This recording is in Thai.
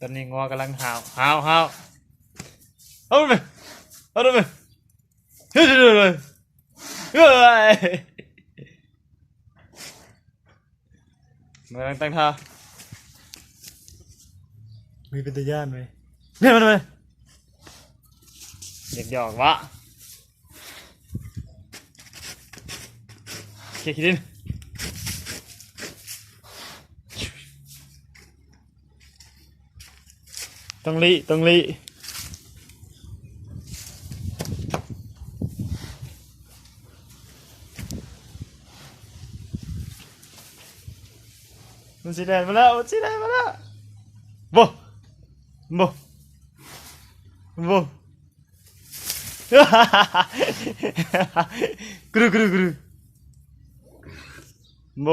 อนนี้งัวกำลังหาวเอาไปเอาไปเฮ้ยเฮ้ยมันกำลังตั้งท่ามีเป็นตะย่านไหมเนี่ยมันเด็กหยอกวะเคียคิดดินต้องลีมันสีแดงมาแล้วโบกรูโบ